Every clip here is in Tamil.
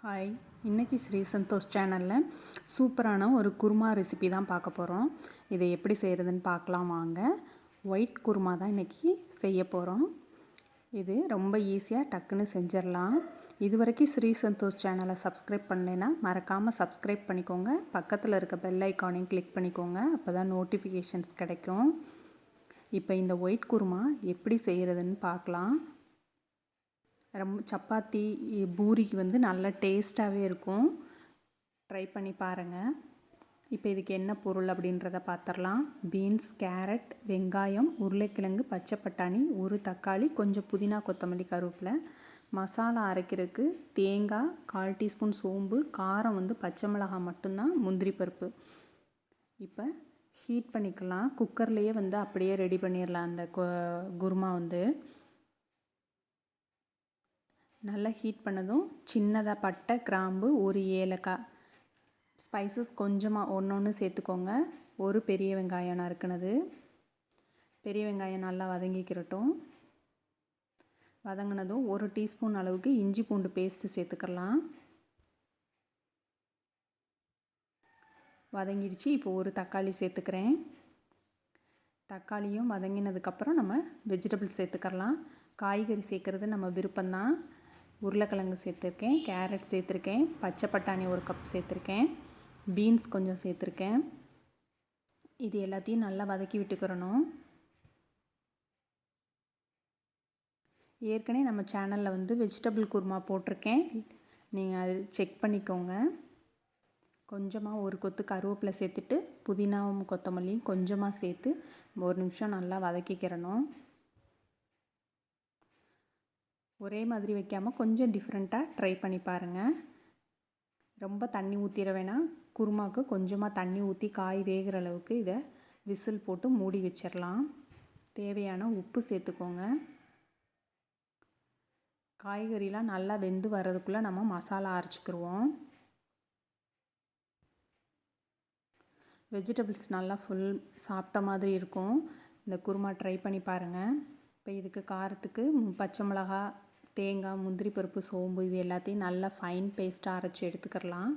ஹாய், இன்றைக்கி ஸ்ரீ சந்தோஷ் சேனலில் சூப்பரான ஒரு குருமா ரெசிபி தான் பார்க்க போகிறோம். இதை எப்படி செய்கிறதுன்னு பார்க்கலாம் வாங்க. ஒயிட் குருமா தான் இன்றைக்கி செய்ய போகிறோம். இது ரொம்ப ஈஸியாக டக்குன்னு செஞ்சிடலாம். இது வரைக்கும் ஸ்ரீ சந்தோஷ் சேனலை சப்ஸ்கிரைப் பண்ணலைன்னா மறக்காமல் சப்ஸ்கிரைப் பண்ணிக்கோங்க. பக்கத்தில் இருக்க பெல் ஐக்கானையும் கிளிக் பண்ணிக்கோங்க. அப்போ தான் நோட்டிஃபிகேஷன்ஸ் கிடைக்கும். இப்போ இந்த ஒயிட் குருமா எப்படி செய்கிறதுன்னு பார்க்கலாம். ரொம்ப சப்பாத்தி பூரிக்கு வந்து நல்ல டேஸ்ட்டாகவே இருக்கும். ட்ரை பண்ணி பாருங்கள். இப்போ இதுக்கு என்ன பொருள் அப்படின்றத பார்த்துடலாம். பீன்ஸ், கேரட், வெங்காயம், உருளைக்கிழங்கு, பச்சை பட்டாணி, ஒரு தக்காளி, கொஞ்சம் புதினா, கொத்தமல்லி, கருவேப்பிலை. மசாலா அரைக்கிறதுக்கு தேங்காய், 1/4 டீஸ்பூன் சோம்பு, காரம் வந்து பச்சை மிளகாய் மட்டும்தான், முந்திரி பருப்பு. இப்போ ஹீட் பண்ணிக்கலாம். குக்கர்லேயே வந்து அப்படியே ரெடி பண்ணிடலாம். அந்த குருமா வந்து நல்லா ஹீட் பண்ணதும் சின்னதாக பட்டை, கிராம்பு, ஒரு ஏலக்காய், ஸ்பைசஸ் கொஞ்சமாக ஒன்று சேர்த்துக்கோங்க. ஒரு பெரிய வெங்காயம் நறுக்குனது. பெரிய வெங்காயம் நல்லா வதங்கிக்கிறட்டும். வதங்கினதும் 1 டீஸ்பூன் அளவுக்கு இஞ்சி பூண்டு பேஸ்ட்டு சேர்த்துக்கலாம். வதங்கிடுச்சு. இப்போ ஒரு தக்காளி சேர்த்துக்கிறேன். தக்காளியும் வதங்கினதுக்கப்புறம் நம்ம வெஜிடபிள்ஸ் சேர்த்துக்கலாம். காய்கறி சேர்க்குறது நம்ம விருப்பம்தான். உருளைக்கிழங்கு சேர்த்துருக்கேன், கேரட் சேர்த்துருக்கேன், பச்சை பட்டாணி 1 கப் சேர்த்துருக்கேன், பீன்ஸ் கொஞ்சம் சேர்த்துருக்கேன். இது எல்லாத்தையும் நல்லா வதக்கி விட்டுக்கிறணும். ஏற்கனவே நம்ம சேனலில் வந்து வெஜிடபிள் குருமா போட்டிருக்கேன், நீங்கள் அது செக் பண்ணிக்கோங்க. கொஞ்சமாக ஒரு கொத்து கருவேப்பிலை சேர்த்துட்டு புதினாவும் கொத்தமல்லியும் கொஞ்சமாக சேர்த்து 1 நிமிஷம் நல்லா வதக்கிக்கிறணும். ஒரே மாதிரி வைக்காமல் கொஞ்சம் டிஃப்ரெண்ட்டாக ட்ரை பண்ணி பாருங்கள். ரொம்ப தண்ணி ஊற்றிட வேணாம். குருமாவுக்கு கொஞ்சமாக தண்ணி ஊற்றி காய் வேகிற அளவுக்கு இதை விசில் போட்டு மூடி வச்சிடலாம். தேவையான உப்பு சேர்த்துக்கோங்க. காய்கறிலாம் நல்லா வெந்து வர்றதுக்குள்ளே நம்ம மசாலா அரைச்சிக்கிடுவோம். வெஜிடபிள்ஸ் நல்லா ஃபுல் சாப்பிட்ட மாதிரி இருக்கும். இந்த குருமா ட்ரை பண்ணி பாருங்கள். இப்போ இதுக்கு காரத்துக்கு பச்சை மிளகா, தேங்காய், முந்திரி பருப்பு, சோம்பு இது எல்லாத்தையும் நல்லா ஃபைன் பேஸ்ட்டாக அரைச்சி எடுத்துக்கிடலாம்.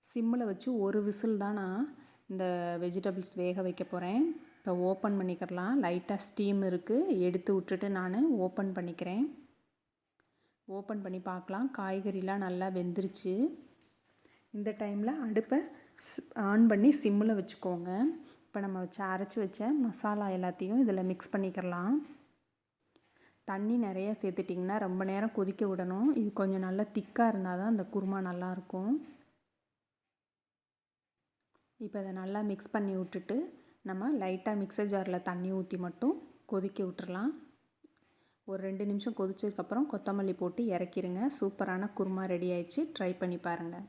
சிம்மில் வச்சு ஒரு விசில் தான் நான் இந்த வெஜிடபிள்ஸ் வேக வைக்க போகிறேன். இப்போ ஓப்பன் பண்ணிக்கிறலாம். லைட்டாக ஸ்டீம் இருக்குது, எடுத்து விட்டுட்டு நான் ஓப்பன் பண்ணிக்கிறேன். ஓப்பன் பண்ணி பார்க்கலாம். காய்கறிலாம் நல்லா வெந்துருச்சு. இந்த டைமில் அடுப்பை ஆன் பண்ணி சிம்மில் வச்சுக்கோங்க. இப்போ நம்ம அரைச்சி வச்ச மசாலா எல்லாத்தையும் இதில் மிக்ஸ் பண்ணிக்கிறலாம். தண்ணி நிறைய சேர்த்துட்டிங்கன்னா ரொம்ப நேரம் கொதிக்க விடணும். இது கொஞ்சம் நல்லா திக்காக இருந்தால் தான் அந்த குருமா நல்லாயிருக்கும். இப்போ அதை நல்லா மிக்ஸ் பண்ணி விட்டுட்டு நம்ம லைட்டாக மிக்சர் ஜாரில் தண்ணி ஊற்றி மட்டும் கொதிக்க விட்டுறலாம். ஒரு 2 நிமிஷம் கொதிச்சதுக்கப்புறம் கொத்தமல்லி போட்டு இறக்கிருங்க. சூப்பரான குருமா ரெடி ஆயிடுச்சு. ட்ரை பண்ணி பாருங்கள்.